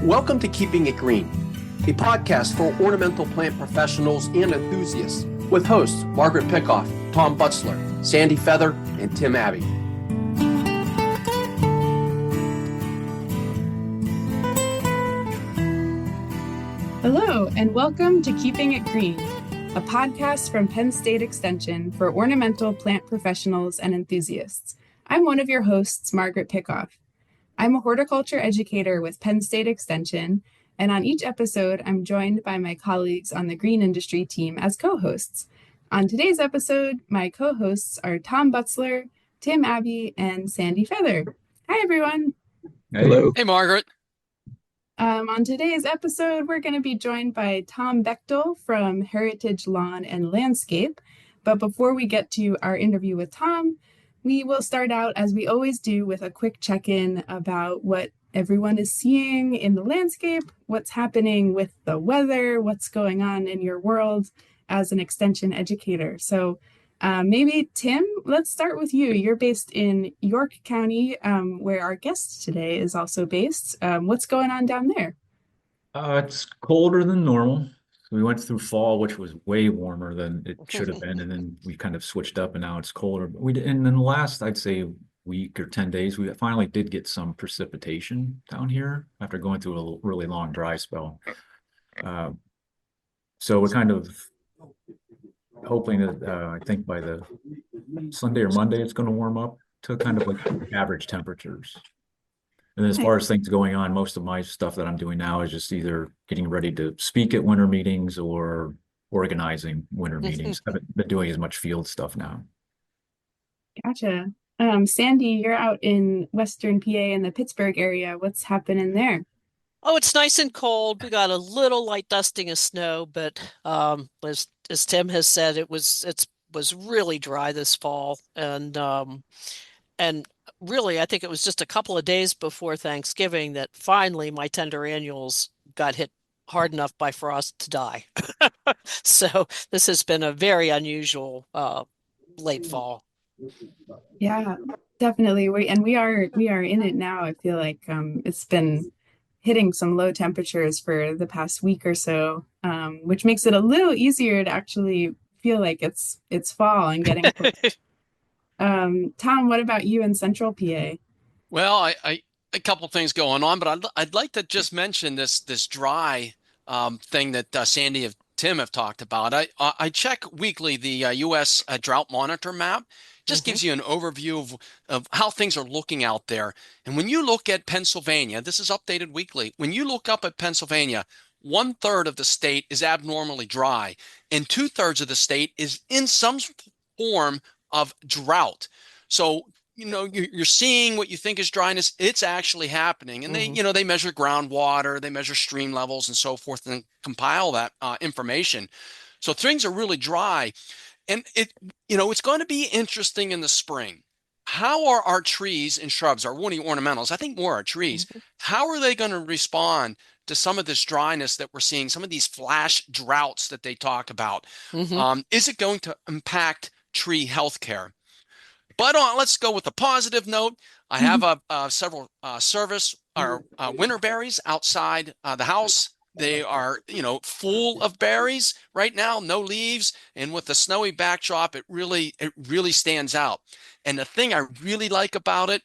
Welcome to Keeping It Green, a podcast for ornamental plant professionals and enthusiasts with hosts Margaret Pickoff, Tom Butzler, Sandy Feather, and Tim Abbey. Hello, and welcome to Keeping It Green, a podcast from Penn State Extension for ornamental plant professionals and enthusiasts. I'm one of your hosts, Margaret Pickoff. I'm a horticulture educator with Penn State Extension, and on each episode, I'm joined by my colleagues on the green industry team as co-hosts. On today's episode, my co-hosts are Tom Butzler, Tim Abbey, and Sandy Feather. Hi, everyone. Hello. Hey, Margaret. On today's episode, we're going to be joined by Tom Bechtel from Heritage Lawn and Landscape. But before we get to our interview with Tom, we will start out, as we always do, with a quick check-in about what everyone is seeing in the landscape, what's happening with the weather, what's going on in your world as an extension educator. So maybe, Tim, let's start with you. You're based in York County, where our guest today is also based. What's going on down there? It's colder than normal. We went through fall, which was way warmer than it should have been, and then we kind of switched up, and now it's colder. And in the last, I'd say, week or 10 days, we finally did get some precipitation down here after going through a really long dry spell. So we're kind of hoping that I think by the Sunday or Monday, it's going to warm up to kind of like average temperatures. And as far as things going on, most of my stuff that I'm doing now is just either getting ready to speak at winter meetings or organizing winter meetings. I haven't been doing as much field stuff now. Gotcha. Sandy, you're out in Western PA in the Pittsburgh area. What's happening there? Oh, it's nice and cold. We got a little light dusting of snow, but as Tim has said, it was really dry this fall, and really, I think it was just a couple of days before Thanksgiving that finally my tender annuals got hit hard enough by frost to die. So this has been a very unusual late fall. Yeah, definitely. We are in it now. I feel like it's been hitting some low temperatures for the past week or so, which makes it a little easier to actually feel like it's fall and getting close. Tom, what about you in Central PA? Well, I a couple things going on, but I'd like to just mention this dry thing that Sandy and Tim have talked about. I check weekly the U.S. Drought Monitor map. Just gives you an overview of how things are looking out there. And when you look at Pennsylvania, this is updated weekly. When you look up at Pennsylvania, 1/3 of the state is abnormally dry, and 2/3 of the state is in some form of drought. So, you're seeing what you think is dryness. It's actually happening. And they measure groundwater, they measure stream levels and so forth, and compile that information. So things are really dry. And it's going to be interesting in the spring. How are our trees and shrubs, our woody ornamentals, I think more our trees, how are they going to respond to some of this dryness that we're seeing, some of these flash droughts that they talk about? Is it going to impact tree health care? But let's go with a positive note. I have several service or winter berries outside the house. They are, full of berries right now, no leaves. And with the snowy backdrop, it really stands out. And the thing I really like about it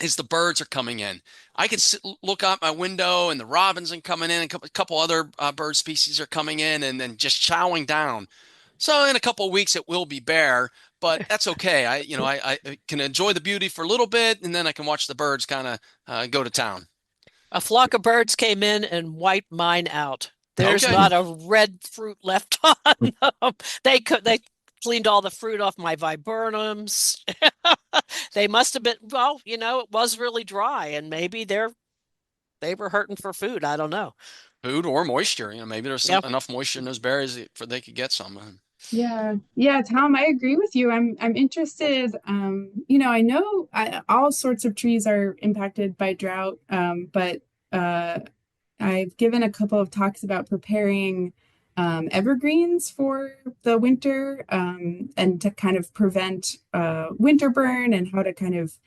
is the birds are coming in. I can look out my window and the robins are coming in, and a couple other bird species are coming in and then just chowing down. So in a couple of weeks, it will be bare, but that's okay. I can enjoy the beauty for a little bit, and then I can watch the birds kind of go to town. A flock of birds came in and wiped mine out. There's not a red fruit left on them. They cleaned all the fruit off my viburnums. They must have been, it was really dry, and maybe they were hurting for food. I don't know. Food or moisture. Maybe there's enough moisture in those berries for they could get some. Yeah, Tom, I agree with you. I'm interested. I know all sorts of trees are impacted by drought, but I've given a couple of talks about preparing evergreens for the winter, and to kind of prevent winter burn, and how to kind of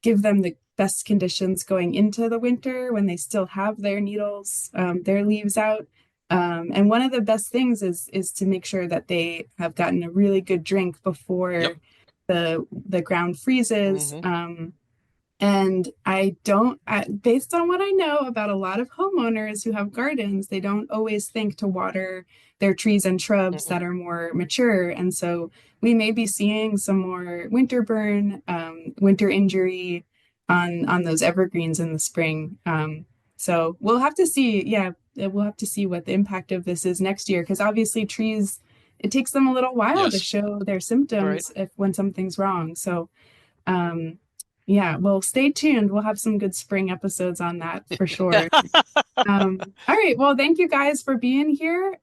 give them the best conditions going into the winter when they still have their needles, their leaves out. And one of the best things is to make sure that they have gotten a really good drink before the ground freezes. And based on what I know about a lot of homeowners who have gardens, they don't always think to water their trees and shrubs that are more mature. And so we may be seeing some more winter burn, winter injury on those evergreens in the spring. So we'll have to see. Yeah, we'll have to see what the impact of this is next year, because obviously trees, it takes them a little while to show their symptoms when something's wrong. So yeah, well, stay tuned. We'll have some good spring episodes on that for sure. All right. Well, thank you guys for being here.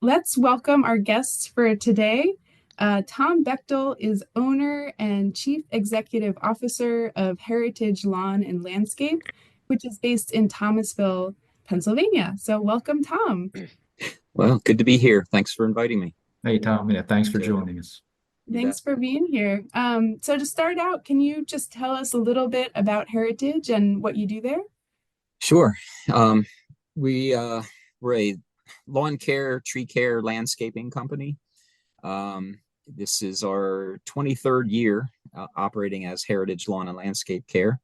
Let's welcome our guests for today. Tom Bechtel is owner and chief executive officer of Heritage Lawn and Landscape, which is based in Thomasville, Pennsylvania. So welcome, Tom. Well, good to be here. Thanks for inviting me. Hey, Tom. Yeah, thanks for joining us. Thanks for being here. So to start out, can you just tell us a little bit about Heritage and what you do there? Sure. We're a lawn care, tree care, landscaping company. This is our 23rd year operating as Heritage Lawn and Landscape Care.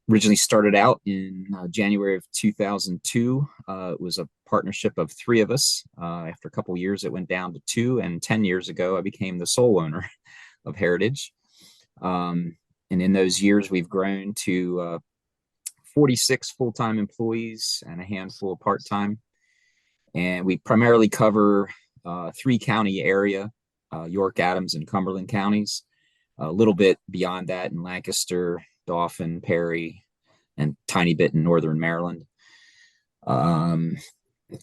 Originally started out in January of 2002. It was a partnership of three of us. After a couple of years, it went down to two, and 10 years ago, I became the sole owner of Heritage. And in those years, we've grown to 46 full-time employees and a handful of part-time. And we primarily cover 3-county area, York, Adams, and Cumberland counties. A little bit beyond that in Lancaster, Dauphin, Perry, and tiny bit in Northern Maryland.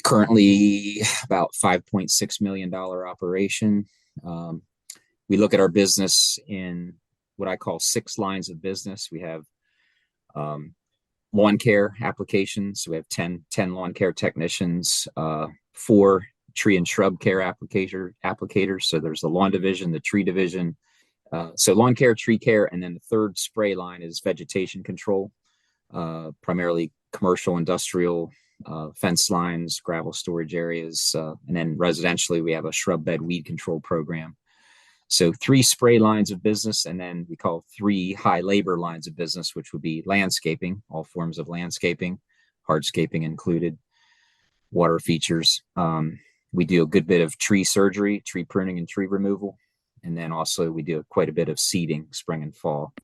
Currently about $5.6 million operation. We look at our business in what I call 6 lines of business. We have lawn care applications. So we have 10 lawn care technicians, 4 tree and shrub care applicators. So there's the lawn division, the tree division. So lawn care, tree care, and then the third spray line is vegetation control, primarily commercial, industrial, fence lines, gravel storage areas, and then residentially we have a shrub bed weed control program. So 3 spray lines of business, and then we call 3 high labor lines of business, which would be landscaping, all forms of landscaping, hardscaping included, water features. We do a good bit of tree surgery, tree pruning, and tree removal. And then also we do quite a bit of seeding spring and fall.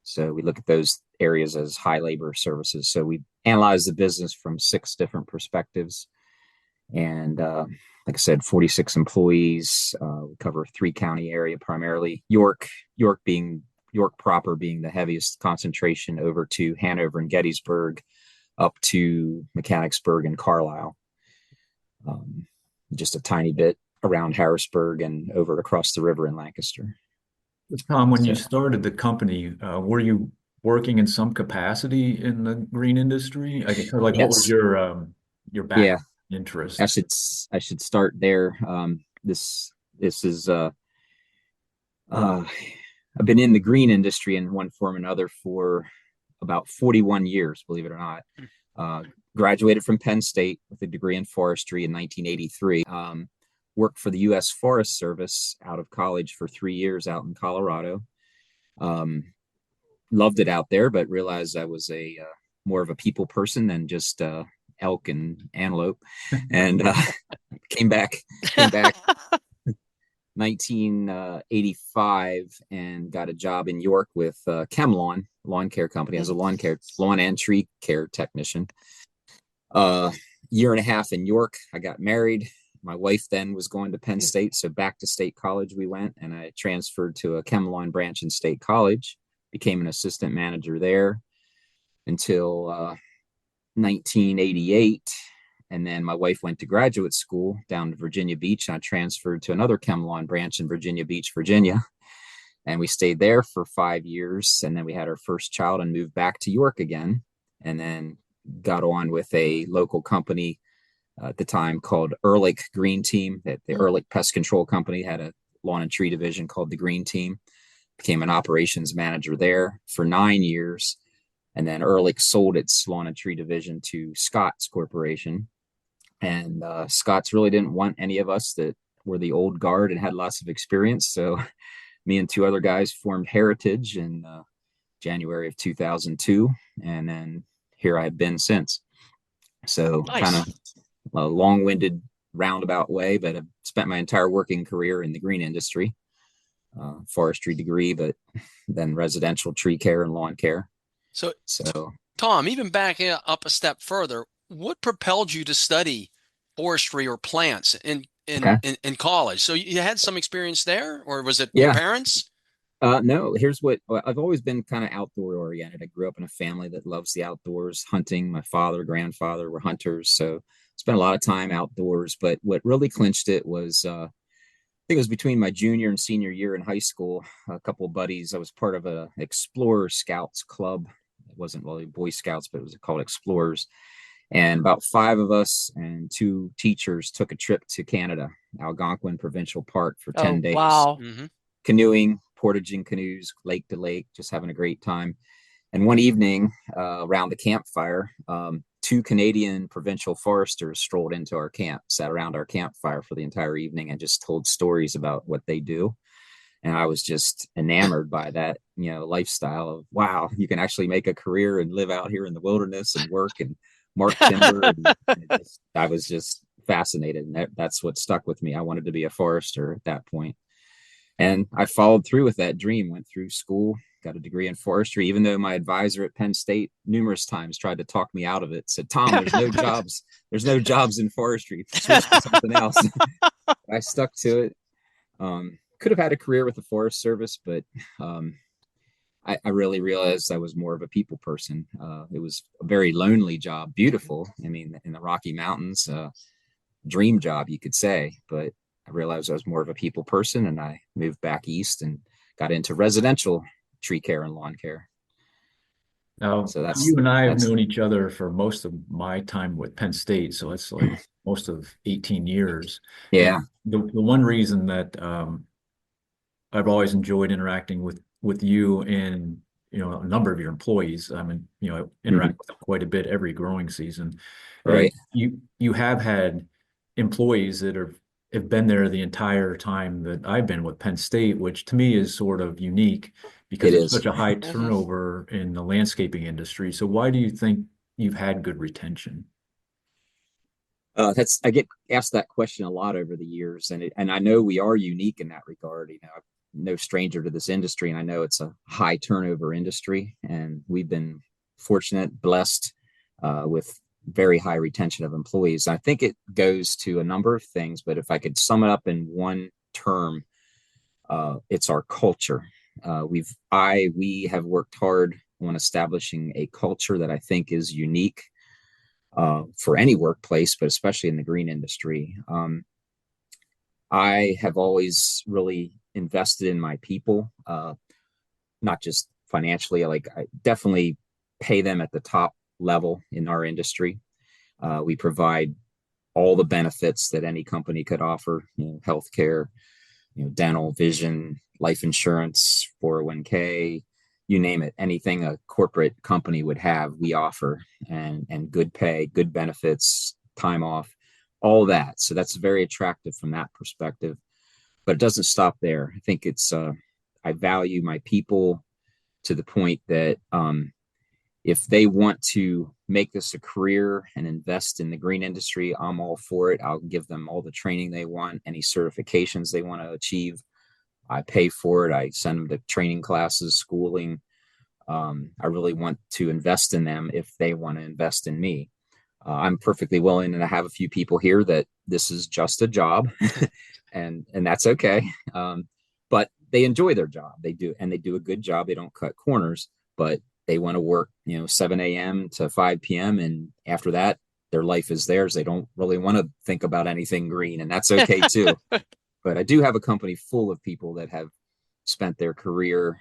So we look at those areas as high labor services. So we analyze the business from 6 different perspectives. And like I said, 46 employees. We cover 3-county area primarily. York proper being the heaviest concentration, over to Hanover and Gettysburg, up to Mechanicsburg and Carlisle. Just a tiny bit around Harrisburg and over across the river in Lancaster. Tom, when you started the company, were you working in some capacity in the green industry? What was your background interest? I should start there. This is I've been in the green industry in one form or another for about 41 years, believe it or not. Graduated from Penn State with a degree in forestry in 1983. Worked for the U.S. Forest Service out of college for 3 years out in Colorado. Loved it out there, but realized I was more of a people person than just elk and antelope. And came back 1985 and got a job in York with ChemLawn lawn care company as a lawn and tree care technician. Year and a half in York, I got married. My wife then was going to Penn State, so back to State College we went, and I transferred to a ChemLawn branch in State College, became an assistant manager there until 1988. And then my wife went to graduate school down to Virginia Beach, and I transferred to another ChemLawn branch in Virginia Beach, Virginia. And we stayed there for 5 years, and then we had our first child and moved back to York again, and then got on with a local company at the time called Ehrlich Green Team. The Ehrlich Pest Control Company had a lawn and tree division called the Green Team. became an operations manager there for 9 years. And then Ehrlich sold its lawn and tree division to Scott's Corporation. And Scott's really didn't want any of us that were the old guard and had lots of experience. So me and 2 other guys formed Heritage in January of 2002. And then here I've been since. So Nice. kind of a long-winded roundabout way, but I've spent my entire working career in the green industry, forestry degree, but then residential tree care and lawn care. So So Tom, even backing up a step further, what propelled you to study forestry or plants in college? So you had some experience there, or was it your parents? No, here's what I've always been kind of outdoor oriented. I grew up in a family that loves the outdoors, hunting. My father, grandfather were hunters, so spent a lot of time outdoors. But what really clinched it was, I think it was between my junior and senior year in high school. A couple of buddies. I was part of a Explorer Scouts club. It wasn't really Boy Scouts, but it was called Explorers. And about 5 of us and 2 teachers took a trip to Canada, Algonquin Provincial Park for 10 days. Wow. Canoeing, portaging canoes, lake to lake, just having a great time. And one evening around the campfire, 2 Canadian provincial foresters strolled into our camp, sat around our campfire for the entire evening and just told stories about what they do. And I was just enamored by that, lifestyle of, wow, you can actually make a career and live out here in the wilderness and work and mark timber. I was just fascinated. And that's what stuck with me. I wanted to be a forester at that point. And I followed through with that dream, went through school, got a degree in forestry, even though my advisor at Penn State numerous times tried to talk me out of it, said, Tom, there's no jobs. There's no jobs in forestry. Switch to something else. I stuck to it. Could have had a career with the Forest Service, but I really realized I was more of a people person. It was a very lonely job, beautiful. I mean, in the Rocky Mountains, dream job, you could say, but I realized I was more of a people person, and I moved back east and got into residential tree care and lawn care. Now, So you and I have known each other for most of my time with Penn State, so it's like most of 18 years. Yeah. And the one reason that I've always enjoyed interacting with you and a number of your employees. I mean, I interact with them quite a bit every growing season. Right. You have had employees that have been there the entire time that I've been with Penn State, which to me is sort of unique because it's such a high turnover in the landscaping industry. So why do you think you've had good retention? I get asked that question a lot over the years, and I know we are unique in that regard. I'm no stranger to this industry, and I know it's a high turnover industry, and we've been fortunate, blessed with very high retention of employees. I think it goes to a number of things, but if I could sum it up in one term, it's our culture. We have worked hard on establishing a culture that I think is unique for any workplace, but especially in the green industry. I have always really invested in my people, not just financially. I definitely pay them at the top level in our industry. We provide all the benefits that any company could offer, healthcare, dental, vision, life insurance, 401k, you name it, anything a corporate company would have, we offer, and good pay, good benefits, time off, all that. So that's very attractive from that perspective, but it doesn't stop there. I think I value my people to the point that if they want to make this a career and invest in the green industry, I'm all for it. I'll give them all the training they want, any certifications they want to achieve. I pay for it. I send them to training classes, schooling. I really want to invest in them if they want to invest in me. I'm perfectly willing, and I have a few people here that this is just a job, and that's okay. But they enjoy their job. They do, and they do a good job. They don't cut corners, but they want to work, 7 a.m. to 5 p.m. And after that, their life is theirs. They don't really want to think about anything green, and that's okay too. But I do have a company full of people that have spent their career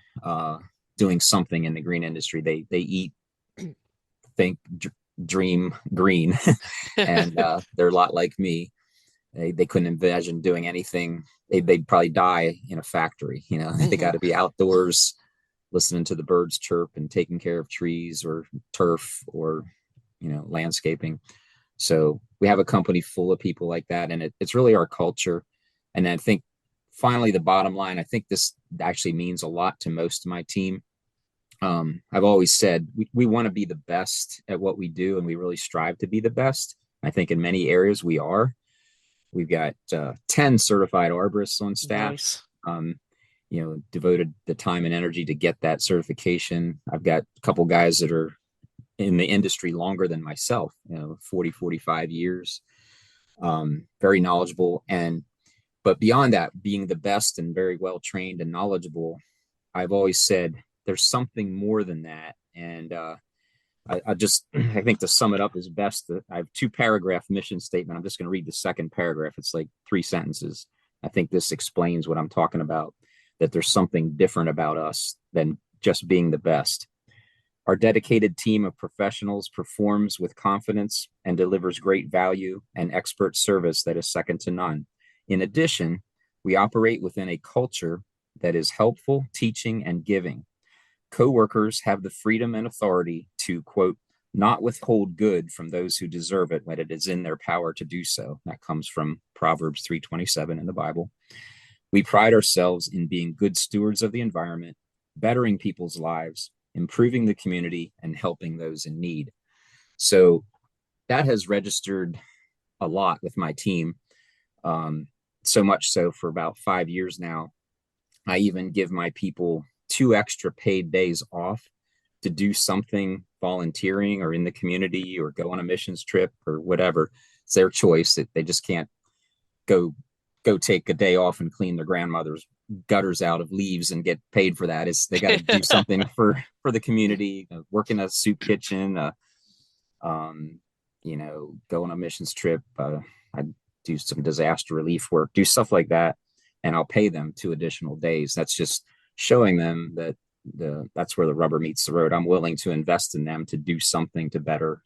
doing something in the green industry. They eat, think, dream green, and they're a lot like me. They couldn't imagine doing anything. They'd probably die in a factory. You know, they got to be outdoors, listening to the birds chirp and taking care of trees or turf or, you know, landscaping. So we have a company full of people like that, and it's really our culture. And I think finally the bottom line, I think this actually means a lot to most of my team. I've always said we want to be the best at what we do, and we really strive to be the best. I think in many areas we are. We've got 10 certified arborists on staff. Nice. You know, devoted the time and energy to get that certification. I've got a couple guys that are in the industry longer than myself, you know, 40, 45 years, very knowledgeable. But beyond that, being the best and very well trained and knowledgeable, I've always said there's something more than that. And I think to sum it up is best. I have 2-paragraph mission statement. I'm just going to read the second paragraph. It's like 3 sentences. I think this explains what I'm talking about, that there's something different about us than just being the best. Our dedicated team of professionals performs with confidence and delivers great value and expert service that is second to none. In addition, we operate within a culture that is helpful, teaching, and giving. Coworkers have the freedom and authority to, quote, not withhold good from those who deserve it when it is in their power to do so. That comes from Proverbs 3:27 in the Bible. We pride ourselves in being good stewards of the environment, bettering people's lives, improving the community, and helping those in need. So that has registered a lot with my team. So much so for about 5 years now, I even give my people 2 extra paid days off to do something volunteering or in the community or go on a missions trip or whatever. It's their choice. They just can't go take a day off and clean their grandmother's gutters out of leaves and get paid for that. They got to do something for the community, work in a soup kitchen, you know, go on a missions trip. I do some disaster relief work, do stuff like that, and I'll pay them 2 additional days. That's just showing them that that's where the rubber meets the road. I'm willing to invest in them to do something to better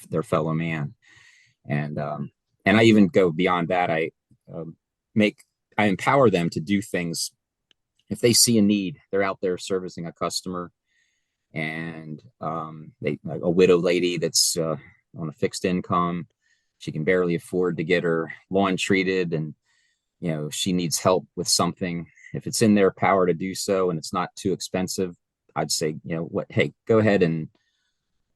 their fellow man. And I even go beyond that. I empower them to do things. If they see a need, they're out there servicing a customer, and a widow lady that's on a fixed income, she can barely afford to get her lawn treated, and you know, she needs help with something. If it's in their power to do so and it's not too expensive, I'd say, you know, hey, go ahead and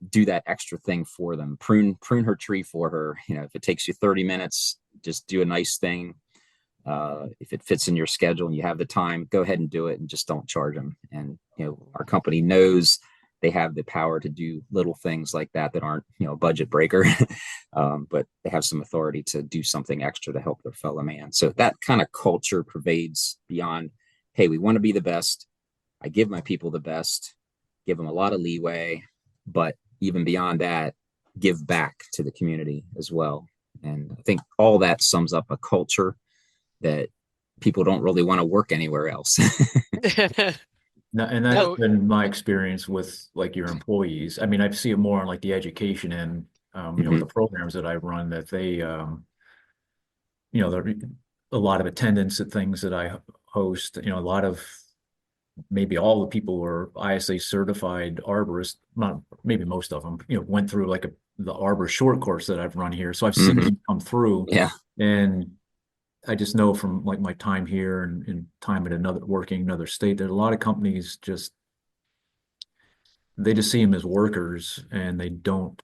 do that extra thing for them. Prune her tree for her. You know, if it takes you 30 minutes, just do a nice thing. If it fits in your schedule and you have the time, go ahead and do it, and just don't charge them. And, you know, our company knows they have the power to do little things like that aren't, you know, a budget breaker, but they have some authority to do something extra to help their fellow man. So that kind of culture pervades beyond, hey, we want to be the best. I give my people the best, give them a lot of leeway, but even beyond that, give back to the community as well. And I think all that sums up a culture that people don't really want to work anywhere else. No, and that's been my experience with like your employees. I mean, I see it more on like the education and you know, the programs that I run, that they you know, there a lot of attendance at things that I host. You know, a lot of, maybe all the people were ISA certified arborists, not maybe most of them, you know, went through like the arbor short course that I've run here. So I've seen them come through. Yeah. And I just know from like my time here and time at working another state, that a lot of companies they just see them as workers, and they don't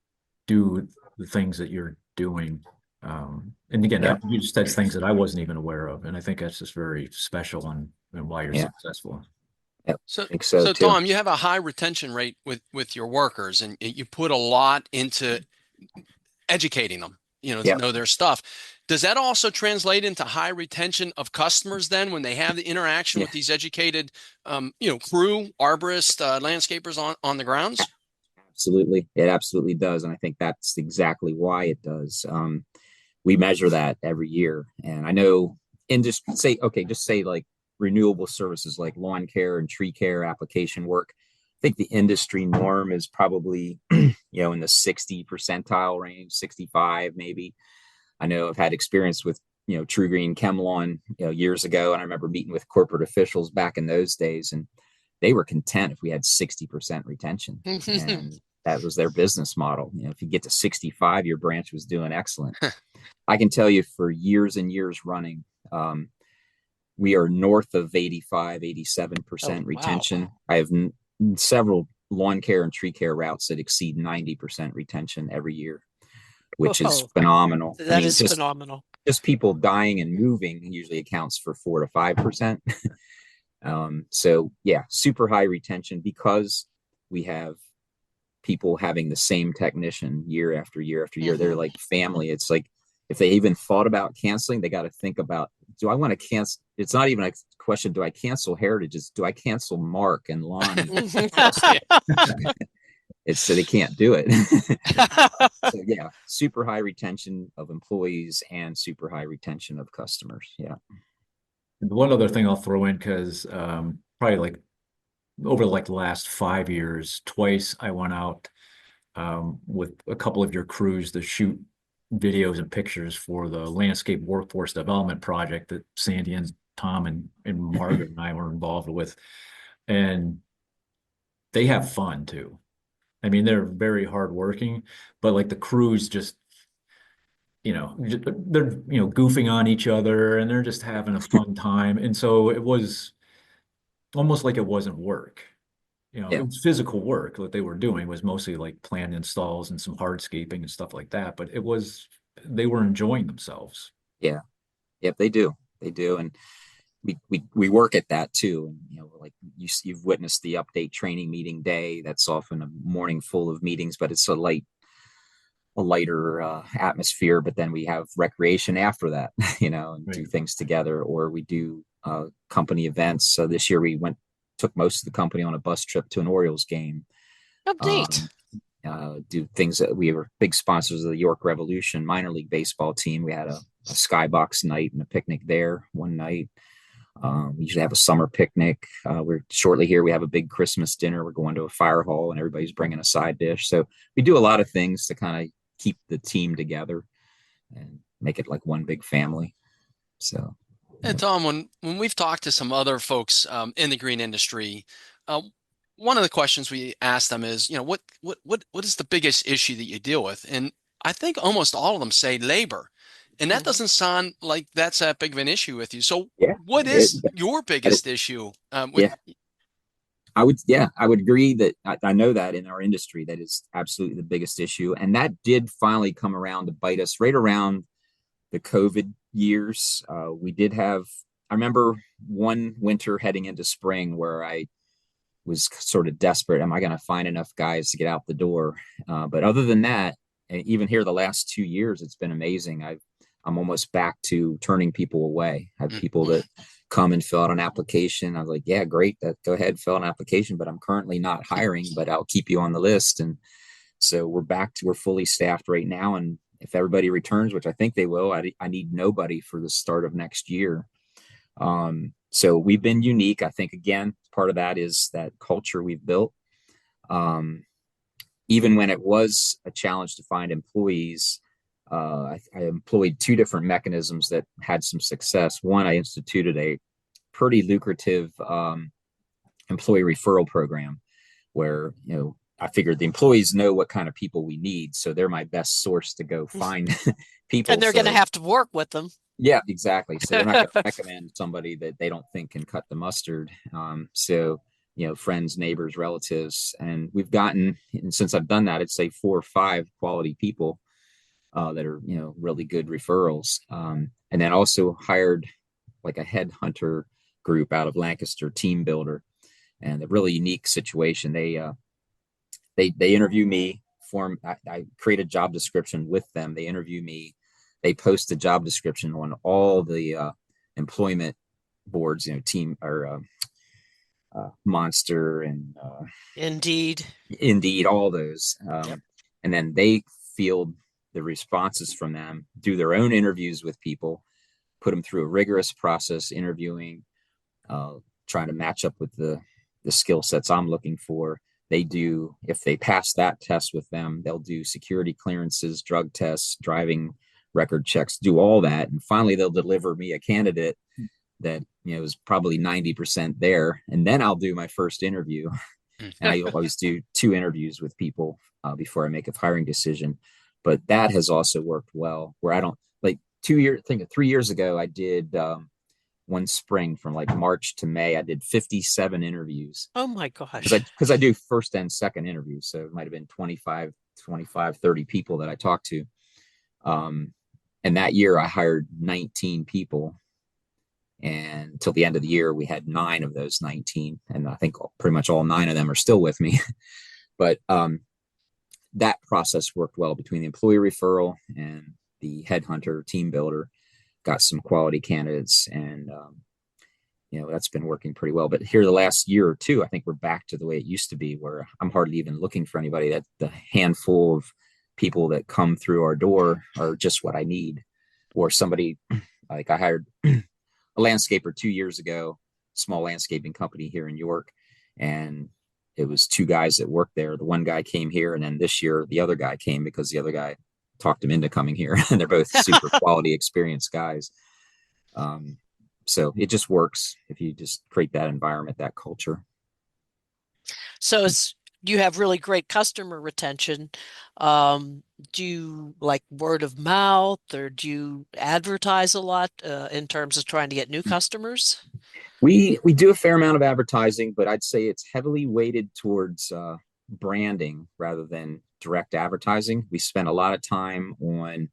do the things that you're doing. And again, you just said things that I wasn't even aware of. And I think that's just very special and why you're successful. Yeah, so Tom, you have a high retention rate with your workers, and you put a lot into educating them, you know, to know their stuff. Does that also translate into high retention of customers then, when they have the interaction with these educated, you know, crew, arborists, landscapers on the grounds? Absolutely. It absolutely does. And I think that's exactly why it does. We measure that every year. And I know industry, just say like renewable services like lawn care and tree care application work. I think the industry norm is probably, you know, in the 60 percentile range, 65 maybe. I know I've had experience with, True Green ChemLawn, years ago. And I remember meeting with corporate officials back in those days, and they were content if we had 60% retention. And that was their business model. If you get to 65, your branch was doing excellent. I can tell you for years and years running, we are north of 85, 87% retention. Wow. I have several lawn care and tree care routes that exceed 90% retention every year, which is phenomenal. That is phenomenal. Just people dying and moving usually accounts for 4 to 5%. So yeah, super high retention because we have people having the same technician year after year after year. They're like family. It's like, if they even thought about canceling, they got to think about, do I want to cancel? It's not even a question, do I cancel Heritage? It's, do I cancel Mark and Lonnie? It's so they can't do it. So yeah, super high retention of employees and super high retention of customers. Yeah. One other thing I'll throw in, because probably like over like the last 5 years, twice I went out with a couple of your crews to shoot videos and pictures for the landscape workforce development project that Sandy and Tom and Margaret and I were involved with. And they have fun too. I mean, they're very hardworking, but like the crews just, they're, goofing on each other and they're just having a fun time. And so it was almost like it wasn't work. It was physical work. What they were doing was mostly like planned installs and some hardscaping and stuff like that. But they were enjoying themselves. Yeah. Yep, they do. They do. And we work at that too. And, like you've witnessed the update training meeting day. That's often a morning full of meetings, but it's a lighter atmosphere. But then we have recreation after that, and right. Do things together, or we do company events. So this year we took most of the company on a bus trip to an Orioles game. Update. Do things that we were big sponsors of the York Revolution minor league baseball team. We had a skybox night and a picnic there one night. We usually have a summer picnic. We're shortly here. We have a big Christmas dinner. We're going to a fire hall and everybody's bringing a side dish. So we do a lot of things to kind of keep the team together and make it like one big family. So. And Tom, when we've talked to some other folks in the green industry, one of the questions we ask them is, what is the biggest issue that you deal with? And I think almost all of them say labor. And that doesn't sound like that's that big of an issue with you. So what is your biggest issue? I would agree that I know that in our industry, that is absolutely the biggest issue. And that did finally come around to bite us right around the COVID years. We did have, I remember one winter heading into spring where I was sort of desperate. Am I going to find enough guys to get out the door? But other than that, even here the last 2 years, it's been amazing. I'm almost back to turning people away. I have people that come and fill out an application. I was like, yeah, great. Go ahead, fill an application, but I'm currently not hiring, but I'll keep you on the list. And so we're fully staffed right now. And if everybody returns, which I think they will, I need nobody for the start of next year. So we've been unique. I think, again, part of that is that culture we've built. Even when it was a challenge to find employees, I employed 2 different mechanisms that had some success. One, I instituted a pretty lucrative employee referral program where, I figured the employees know what kind of people we need. So they're my best source to go find people. And they're going to have to work with them. Yeah, exactly. So they're not going to recommend somebody that they don't think can cut the mustard. So, friends, neighbors, relatives. And we've gotten, and since I've done that, I'd say 4 or 5 quality people that are, really good referrals. And then also hired like a headhunter group out of Lancaster, Team Builder, and a really unique situation. They interview me, I create a job description with them. They interview me. They post a job description on all the employment boards, Team or Monster and Indeed, all those. And then they field the responses from them, do their own interviews with people, put them through a rigorous process, interviewing, trying to match up with the skill sets I'm looking for. They do, if they pass that test with them, they'll do security clearances, drug tests, driving record checks, do all that. And finally, they'll deliver me a candidate that, is probably 90% there. And then I'll do my first interview. And I always do 2 interviews with people before I make a hiring decision. But that has also worked well, where I don't like 3 years ago, I did one spring from like March to May, I did 57 interviews. Oh my gosh. Because I do first and second interviews. So it might've been 25, 30 people that I talked to. And that year I hired 19 people. And until the end of the year, we had 9 of those 19. And I think pretty much all 9 of them are still with me. But that process worked well between the employee referral and the headhunter team builder. Got some quality candidates, and that's been working pretty well. But here the last year or two, I think we're back to the way it used to be, where I'm hardly even looking for anybody. That the handful of people that come through our door are just what I need. Or somebody, like I hired a landscaper 2 years ago, small landscaping company here in York, and it was 2 guys that worked there. The one guy came here, and then this year the other guy came because the other guy talked him into coming here. And they're both super quality, experienced guys. So it just works if you just create that environment, that culture. So you have really great customer retention. Do you like word of mouth, or do you advertise a lot in terms of trying to get new customers? We do a fair amount of advertising, but I'd say it's heavily weighted towards branding rather than direct advertising. We spend a lot of time on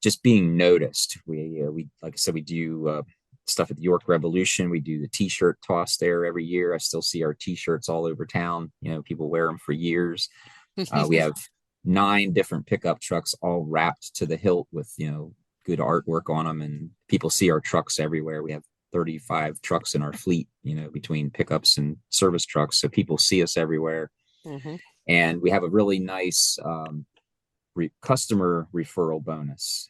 just being noticed. We like I said, we do stuff at the York Revolution. We do the T-shirt toss there every year. I still see our T-shirts all over town. People wear them for years. We have 9 different pickup trucks, all wrapped to the hilt with good artwork on them, and people see our trucks everywhere. We have 35 trucks in our fleet, between pickups and service trucks, so people see us everywhere. Mm-hmm. And we have a really nice customer referral bonus.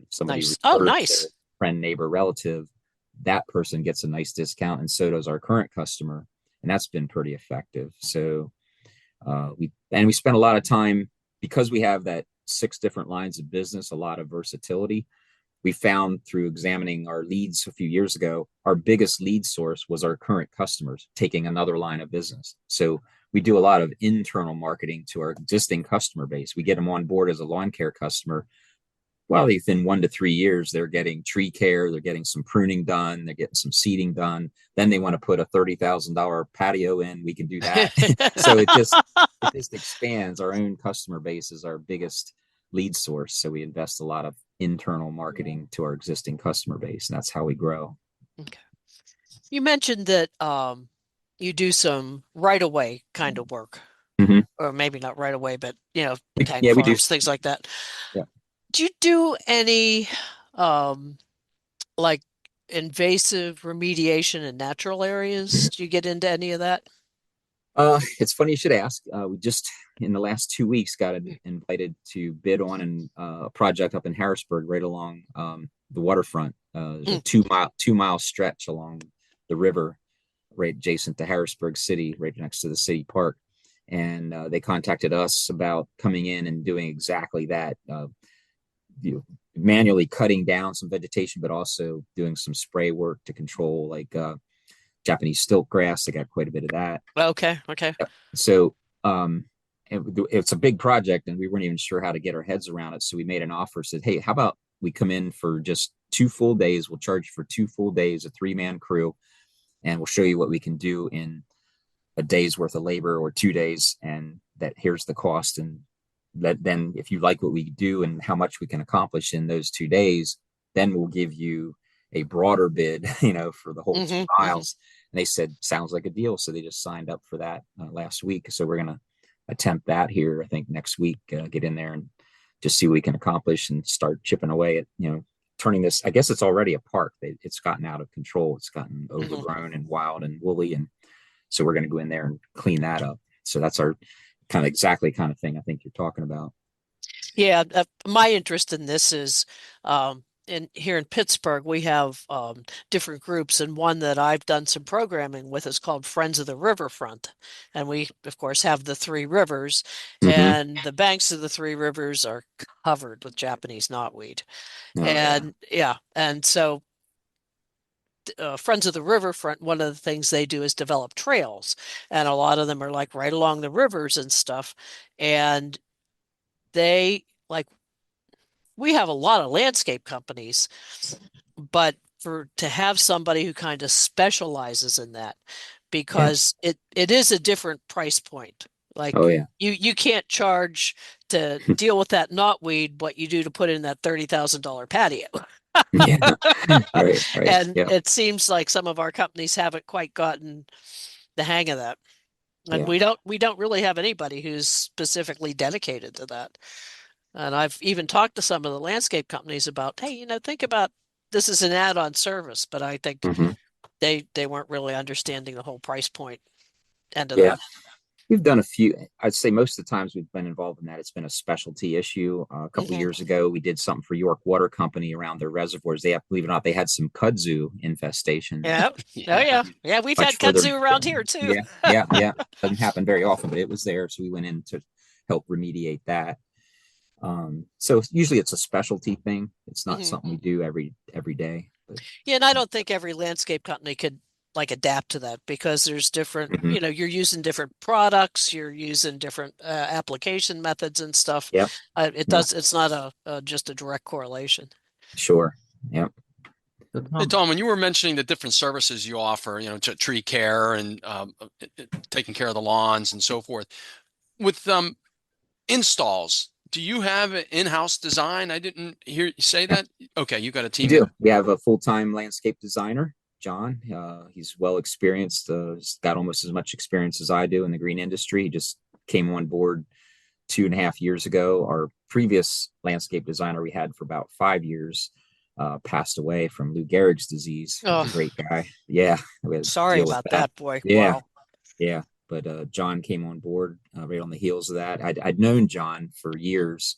Somebody Nice. refers their friend, neighbor, relative, that person gets a nice discount, and so does our current customer, and that's been pretty effective. So we spend a lot of time, because we have that 6 different lines of business, a lot of versatility. We found through examining our leads a few years ago, our biggest lead source was our current customers taking another line of business. So we do a lot of internal marketing to our existing customer base. We get them on board as a lawn care customer. Well, within 1 to 3 years, they're getting tree care, they're getting some pruning done, they're getting some seeding done. Then they want to put a $30,000 patio in. We can do that. So it just expands. Our own customer base is our biggest lead source. So we invest a lot of internal marketing to our existing customer base, and that's how we grow. Okay. You mentioned that you do some right away kind of work, Mm-hmm. or maybe not right away, but tank we do farms, things like that. Yeah. Do you do any like invasive remediation in natural areas? Do you get into any of that? It's funny you should ask. We just in the last 2 weeks got invited to bid on a project up in Harrisburg, right along the waterfront. There's a 2-mile stretch along the river, right adjacent to Harrisburg City, right next to the city park. And they contacted us about coming in and doing exactly that. Manually cutting down some vegetation, but also doing some spray work to control like Japanese stilt grass. They got quite a bit of that. Okay. So it's a big project, and we weren't even sure how to get our heads around it. So we made an offer, said, hey, how about we come in for just 2 full days? We'll charge for 2 full days, a 3-man crew, and we'll show you what we can do in a day's worth of labor or 2 days. And that here's the cost. And then if you like what we do and how much we can accomplish in those 2 days, then we'll give you a broader bid, for the whole 2 miles. And they said, sounds like a deal. So they just signed up for that last week. So we're going to attempt that here, I think next week, get in there and just see what we can accomplish and start chipping away at, turning this. I guess it's already a park. It's gotten out of control. It's gotten overgrown and wild and woolly. And so we're going to go in there and clean that up. So that's our kind of thing I think you're talking about. Yeah. My interest in this is here in Pittsburgh, we have different groups, and one that I've done some programming with is called Friends of the Riverfront. And we, of course, have the three rivers, and the banks of the three rivers are covered with Japanese knotweed. And so Friends of the Riverfront, one of the things they do is develop trails, and a lot of them are like right along the rivers and stuff. And they like, we have a lot of landscape companies, but to have somebody who kind of specializes in that, because it is a different price point. Like, you can't charge to deal with that knotweed what you do to put in that $30,000 patio. And it seems like some of our companies haven't quite gotten the hang of that. And we don't really have anybody who's specifically dedicated to that. And I've even talked to some of the landscape companies about, hey, think about this as an add-on service, but I think they weren't really understanding the whole price point end of that. We've done a few. I'd say most of the times we've been involved in that, it's been a specialty issue. A couple of years ago, we did something for York Water Company around their reservoirs. They have, believe it or not, they had some kudzu infestation. We've had kudzu around here too. Doesn't happen very often, but it was there, so we went in to help remediate that. So usually it's a specialty thing. It's not something we do every day. But. Yeah, and I don't think every landscape company could like adapt to that, because there's different, you're using different products, you're using different application methods and stuff. It's not just a direct correlation. Sure. Yep. Hey, Tom, when you were mentioning the different services you offer, tree care and taking care of the lawns and so forth, with installs, do you have an in-house design? I didn't hear you say that. Okay, you got a team. We do. We have a full-time landscape designer, John. He's well experienced. He's got almost as much experience as I do in the green industry. He just came on board 2.5 years ago. Our previous landscape designer we had for about 5 years passed away from Lou Gehrig's disease. A great guy. Yeah. Sorry about that, boy. Yeah. Wow. Yeah. But John came on board right on the heels of that. I'd known John for years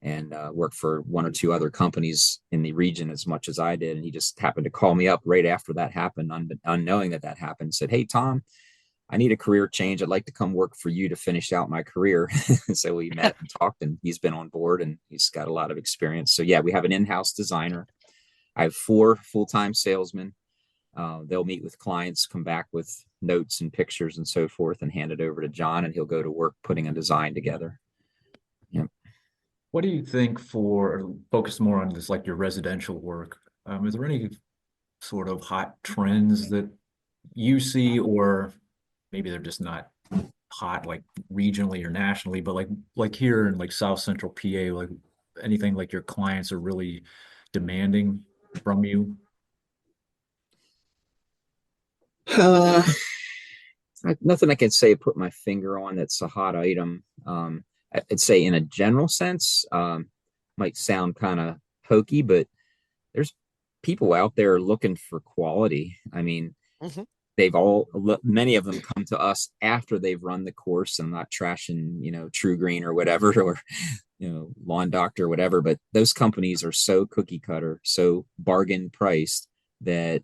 and worked for one or two other companies in the region as much as I did. And he just happened to call me up right after that happened, unknowing that happened, said, "Hey, Tom, I need a career change. I'd like to come work for you to finish out my career." So we met and talked, and he's been on board and he's got a lot of experience. So yeah, we have an in-house designer. I have 4 full-time salesmen. They'll meet with clients, come back with notes and pictures and so forth, and hand it over to John, and he'll go to work putting a design together. Yep. What do you think focus more on this, like your residential work? Is there any sort of hot trends that you see, or maybe they're just not hot like regionally or nationally, but like here in like South Central PA, like anything like your clients are really demanding from you? Nothing I can say, put my finger on that's a hot item. I'd say in a general sense, might sound kind of hokey, but there's people out there looking for quality. I mean, many of them come to us after they've run the course. I'm not trashing, True Green or whatever, or, Lawn Doctor or whatever, but those companies are so cookie cutter, so bargain priced that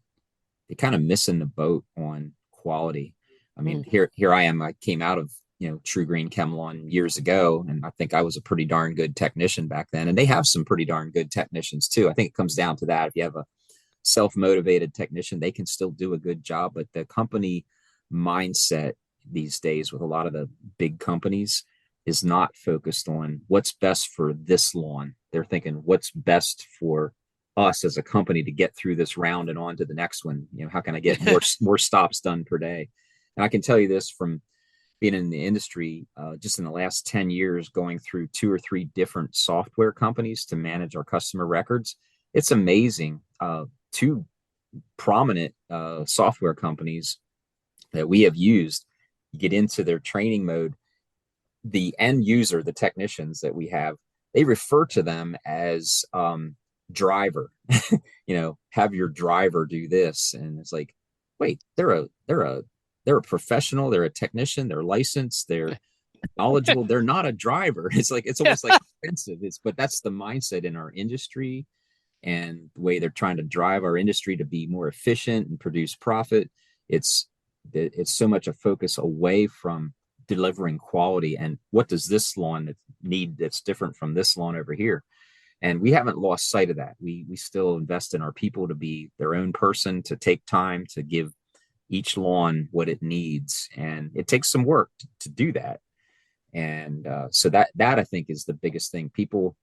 they're kind of missing the boat on quality. I mean, here I am. I came out of, True Green Chemlon years ago, and I think I was a pretty darn good technician back then. And they have some pretty darn good technicians too. I think it comes down to that. If you have a self-motivated technician, they can still do a good job. But the company mindset these days with a lot of the big companies is not focused on what's best for this lawn. They're thinking what's best for us as a company to get through this round and on to the next one. How can I get more stops done per day? And I can tell you this from being in the industry, just in the last 10 years, going through 2 or 3 different software companies to manage our customer records. It's amazing. 2 prominent software companies that we have used, you get into their training mode. The end user, the technicians that we have, they refer to them as driver. Have your driver do this, and it's like, wait, they're a professional, they're a technician, they're licensed, they're knowledgeable, they're not a driver. It's almost like offensive. But that's the mindset in our industry. and the way they're trying to drive our industry to be more efficient and produce profit. It's so much a focus away from delivering quality and what does this lawn need that's different from this lawn over here. And we haven't lost sight of that. We still invest in our people to be their own person, to take time to give each lawn what it needs. And it takes some work to do that. And so that I think is the biggest thing. People,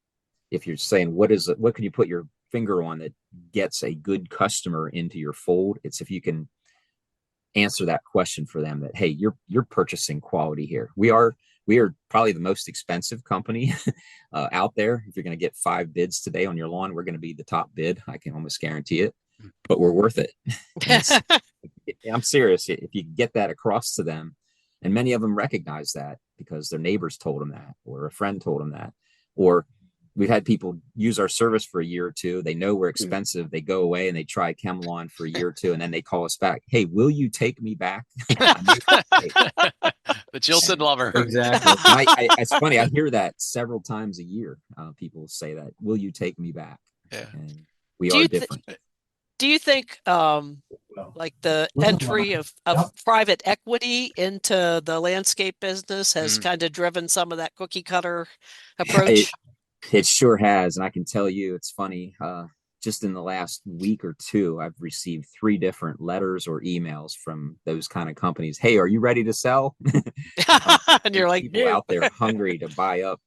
if you're saying, what can you put your finger on that gets a good customer into your fold? It's if you can answer that question for them that, hey, you're purchasing quality here. We are probably the most expensive company out there. If you're going to get 5 bids today on your lawn, we're going to be the top bid. I can almost guarantee it, but we're worth it. I'm serious. If you get that across to them, and many of them recognize that because their neighbors told them that, or a friend told them that, or we've had people use our service for a year or two. They know we're expensive. They go away and they try ChemLawn for a year or two, and then they call us back. Hey, will you take me back? The jilted lover. Exactly. It's funny. I hear that several times a year. People say that. Will you take me back? Yeah. And we are different. Do you think like the entry of private equity into the landscape business has kind of driven some of that cookie cutter approach? It sure has. And I can tell you, it's funny. Just in the last week or two, I've received 3 different letters or emails from those kind of companies. Hey, are you ready to sell? And you're like, people out there hungry to buy up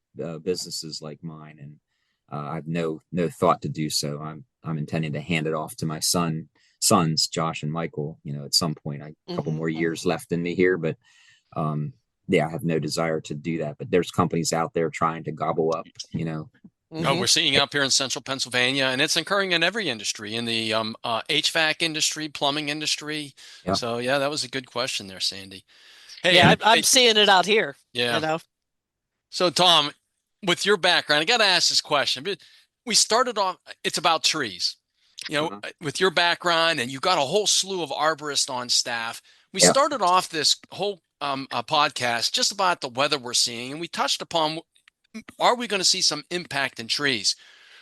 businesses like mine. And I've no thought to do so. I'm intending to hand it off to my sons, Josh and Michael, at some point. A couple more years left in me here, but I have no desire to do that. But there's companies out there trying to gobble up, No, we're seeing up here in central Pennsylvania, and it's occurring in every industry, in the HVAC industry, plumbing industry. Yeah. So that was a good question there, Sandy. Hey, yeah, I'm seeing it out here. Yeah. So Tom, with your background, I got to ask this question. But we started off, it's about trees. With your background, and you got a whole slew of arborists on staff. We started off this whole podcast just about the weather we're seeing, and we touched upon, are we going to see some impact in trees?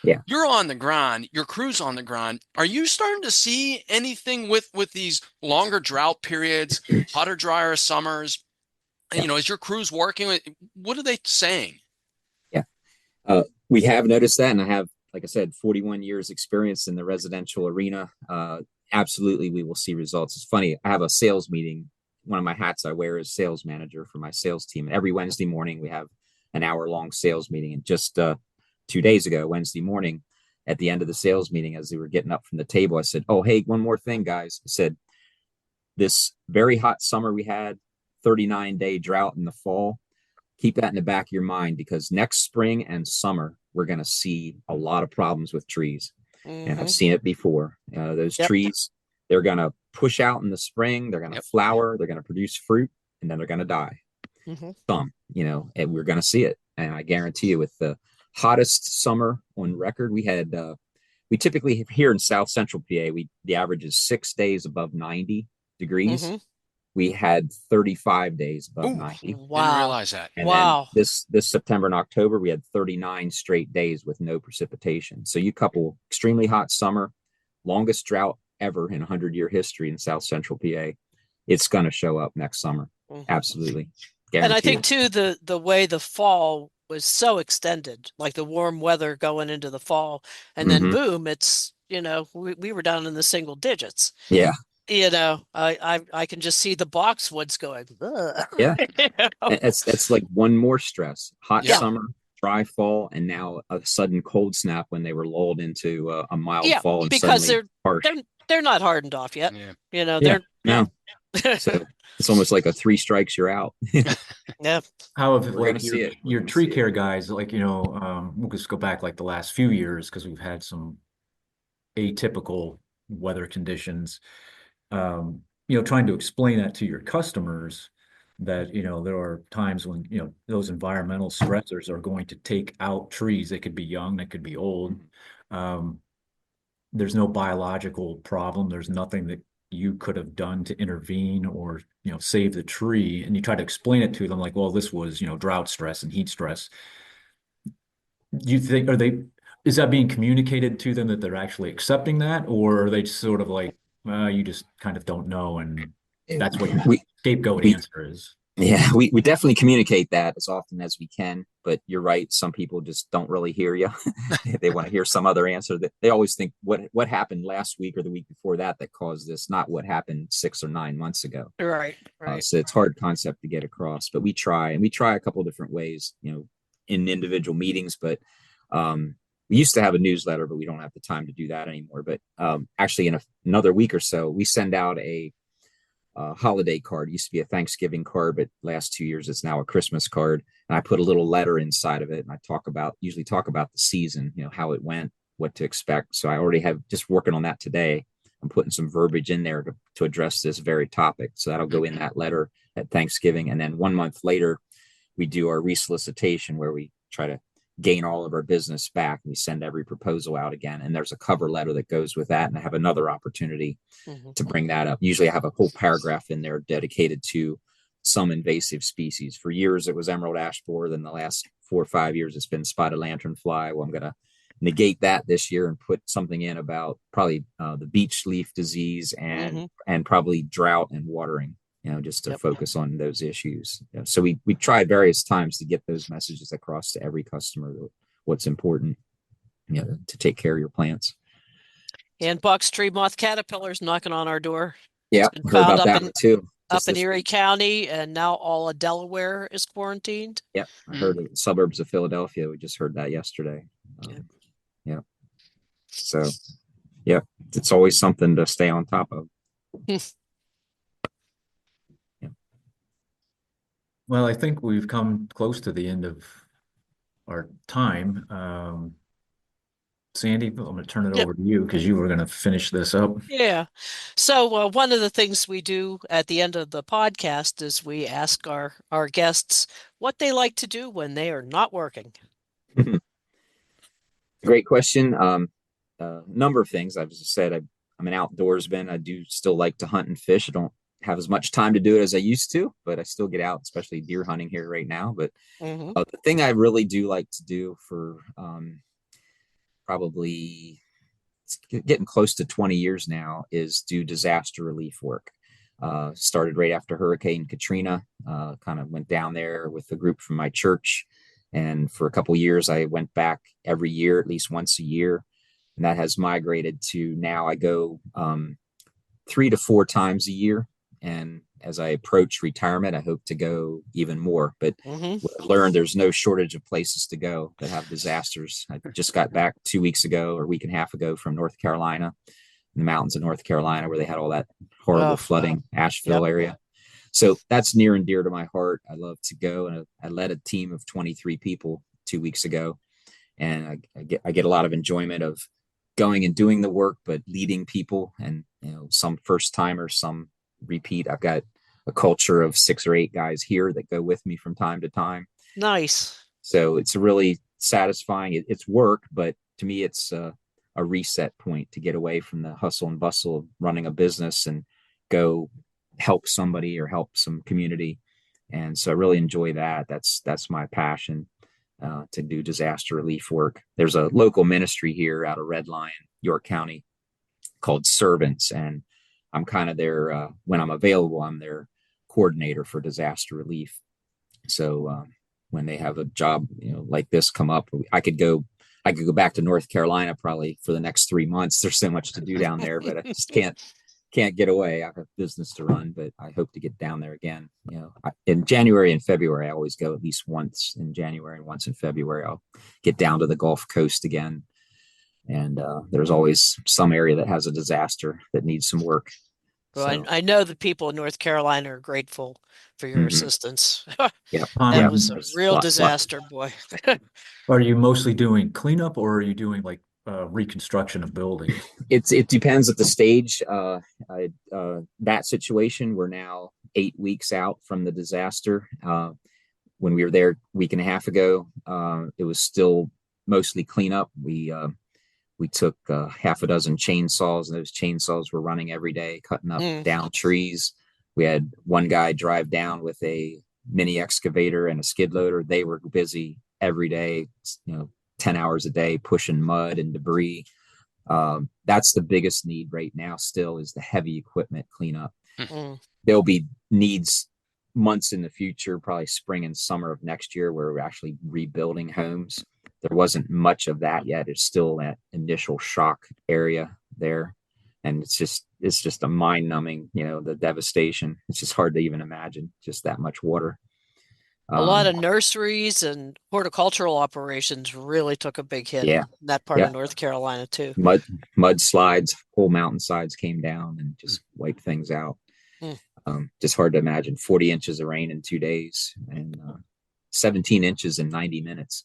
Yeah. You're on the ground, your crew's on the ground. Are you starting to see anything with these longer drought periods, hotter, drier summers? And, as your crew's working, what are they saying? Yeah. We have noticed that, and I have, like I said, 41 years experience in the residential arena. Absolutely, we will see results. It's funny. I have a sales meeting. One of my hats I wear is sales manager for my sales team. And every Wednesday morning, we have an hour-long sales meeting. And just 2 days ago, Wednesday morning, at the end of the sales meeting, as they were getting up from the table, I said, oh, hey, one more thing, guys. I said, this very hot summer we had, 39-day drought in the fall, keep that in the back of your mind, because next spring and summer, we're going to see a lot of problems with trees. And I've seen it before. Those trees, they're going to push out in the spring. They're going to flower. They're going to produce fruit, and then they're going to die. Some, and we're going to see it. And I guarantee you, with the hottest summer on record, we typically here in South Central PA, the average is 6 days above 90 degrees. We had 35 days above 90. Wow. Didn't realize that. And then this September and October, we had 39 straight days with no precipitation. So you couple extremely hot summer, longest drought ever in 100-year history in South Central PA. It's going to show up next summer. Absolutely. And I think too, the way the fall was so extended, like the warm weather going into the fall, and then boom, it's, we were down in the single digits. Yeah. I can just see the boxwoods going. Ugh. Yeah. It's like one more stress. Hot summer, dry fall, and now a sudden cold snap when they were lulled into a mild fall. And because harsh. they're not hardened off yet. They're no. So it's almost like a 3 strikes, you're out. Yeah. How have your tree care guys, we'll just go back like the last few years, because we've had some atypical weather conditions. Trying to explain that to your customers that, there are times when, those environmental stressors are going to take out trees. They could be young, they could be old. There's no biological problem. There's nothing that you could have done to intervene or, save the tree. And you try to explain it to them like, well, this was, drought stress and heat stress. Do you think, is that being communicated to them that they're actually accepting that, or are they sort of like, you just kind of don't know, and that's what your scapegoat answer is? Yeah, we definitely communicate that as often as we can, but you're right. Some people just don't really hear you. They want to hear some other answer. That they always think what happened last week or the week before that caused this, not what happened 6 or 9 months ago. Right. So it's hard concept to get across, but we try a couple of different ways, in individual meetings. But we used to have a newsletter, but we don't have the time to do that anymore. But actually, in another week or so, we send out a holiday card. It used to be a Thanksgiving card, but last 2 years it's now a Christmas card. And I put a little letter inside of it, and I usually talk about the season, how it went, what to expect. So I already have, just working on that today. I'm putting some verbiage in there to address this very topic. So that'll go in that letter at Thanksgiving. And then 1 month later, we do our resolicitation, where we try to gain all of our business back. We send every proposal out again, and there's a cover letter that goes with that. And I have another opportunity to bring that up. Usually I have a whole paragraph in there dedicated to some invasive species. For years, it was emerald ash borer. Then the last 4 or 5 years, it's been spotted lanternfly. Well, I'm going to negate that this year and put something in about probably the beech leaf disease and probably drought and watering, just to focus on those issues. So we tried various times to get those messages across to every customer, what's important, to take care of your plants. And box tree moth caterpillars knocking on our door. Yeah, heard about that one too. Up in Erie County, and now all of Delaware is quarantined. Yeah, I heard the suburbs of Philadelphia. We just heard that yesterday. Yeah. So, yeah, it's always something to stay on top of. Well, I think we've come close to the end of our time. Sandy, I'm going to turn it over to you, because you were going to finish this up. Yeah. So one of the things we do at the end of the podcast is we ask our guests what they like to do when they are not working. Great question. Number of things. I've just said I'm an outdoorsman. I do still like to hunt and fish. I don't have as much time to do it as I used to, but I still get out, especially deer hunting here right now. But the thing I really do like to do for probably getting close to 20 years now is do disaster relief work. Started right after Hurricane Katrina, kind of went down there with a group from my church. And for a couple of years, I went back every year, at least once a year. And that has migrated to now I go 3 to 4 times a year. And as I approach retirement, I hope to go even more. But what I've learned, there's no shortage of places to go that have disasters. I just got back 2 weeks ago, or a week and a half ago, from North Carolina, in the mountains of North Carolina, where they had all that horrible flooding, Asheville area. So that's near and dear to my heart. I love to go. And I led a team of 23 people 2 weeks ago. And I get a lot of enjoyment of going and doing the work, but leading people, and some first timers, some repeat. I've got a culture of 6 or 8 guys here that go with me from time to time. Nice. So it's really satisfying. It's work, but to me, it's a reset point to get away from the hustle and bustle of running a business and go help somebody or help some community. And so I really enjoy that. That's my passion, to do disaster relief work. There's a local ministry here out of Red Lion, York County, called Servants. And I'm kind of their, when I'm available, I'm their coordinator for disaster relief. So when they have a job, like this come up, I could go back to North Carolina probably for the next 3 months. There's so much to do down there, but I just can't get away. I have business to run, but I hope to get down there again. In January and February, I always go at least once in January and once in February. I'll get down to the Gulf Coast again. And there's always some area that has a disaster that needs some work. Well, so, I know the people in North Carolina are grateful for your assistance. That was a real disaster, boy. Are you mostly doing cleanup, or are you doing like reconstruction of buildings? It depends at the stage. That situation, we're now 8 weeks out from the disaster. When we were there a week and a half ago, it was still mostly cleanup. We took half a dozen chainsaws, and those chainsaws were running every day, cutting up down trees. We had one guy drive down with a mini excavator and a skid loader. They were busy every day, 10 10 hours a day pushing mud and debris. That's the biggest need right now still, is the heavy equipment cleanup. Mm. There'll be needs months in the future, probably spring and summer of next year, where we're actually rebuilding homes. There wasn't much of that yet. It's still that initial shock area there. And it's just a mind numbing, the devastation. It's just hard to even imagine just that much water. A lot of nurseries and horticultural operations really took a big hit Yeah. in that part of North Carolina too. Mudslides, whole mountainsides came down and just wiped things out. Just hard to imagine 40 inches of rain in 2 days and 17 inches in 90 minutes.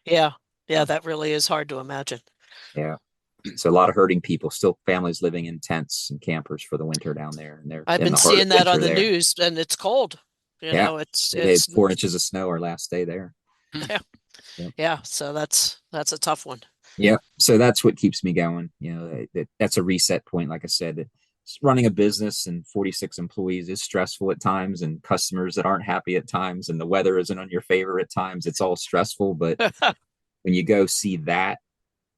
Yeah, that really is hard to imagine. Yeah. So a lot of hurting people, still families living in tents and campers for the winter down there. And I've been seeing that on the news, and it's cold. You know, it's they had 4 inches of snow our last day there. Yeah. So that's a tough one. Yeah. So that's what keeps me going. That's a reset point. Like I said, running a business and 46 employees is stressful at times, and customers that aren't happy at times, and the weather isn't on your favor at times. It's all stressful. But when you go see that,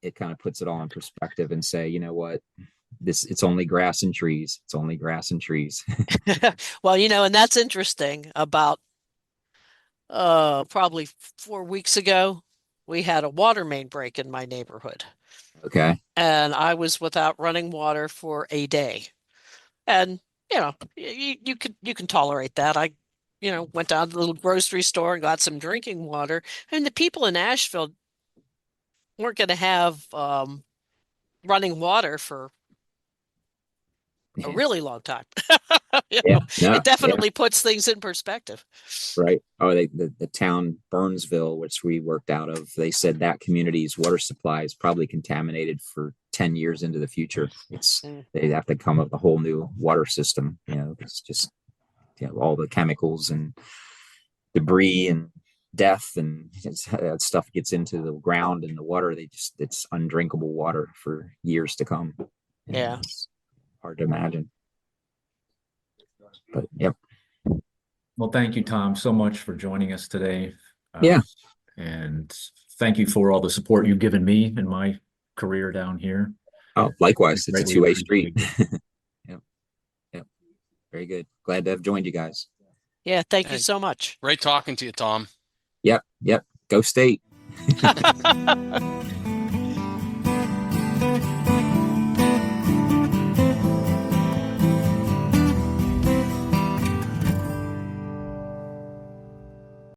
it kind of puts it all in perspective and say, you know what, it's only grass and trees. It's only grass and trees. Well, and that's interesting. About probably 4 weeks ago, we had a water main break in my neighborhood. Okay. And I was without running water for a day. And, you can tolerate that. I, went down to the little grocery store and got some drinking water. And the people in Asheville weren't going to have running water for a really long time. It definitely puts things in perspective. Right. Oh, the town Burnsville, which we worked out of, they said that community's water supply is probably contaminated for 10 years into the future. They have to come up with a whole new water system. It's just all the chemicals and debris and death and that stuff gets into the ground and the water. It's undrinkable water for years to come. Yeah. It's hard to imagine. But yep. Well, thank you, Tom, so much for joining us today. And thank you for all the support you've given me in my career down here. Oh, likewise. It's a two-way street. Yep. Very good. Glad to have joined you guys. Yeah, thank you so much. Great talking to you, Tom. Yep. Go State.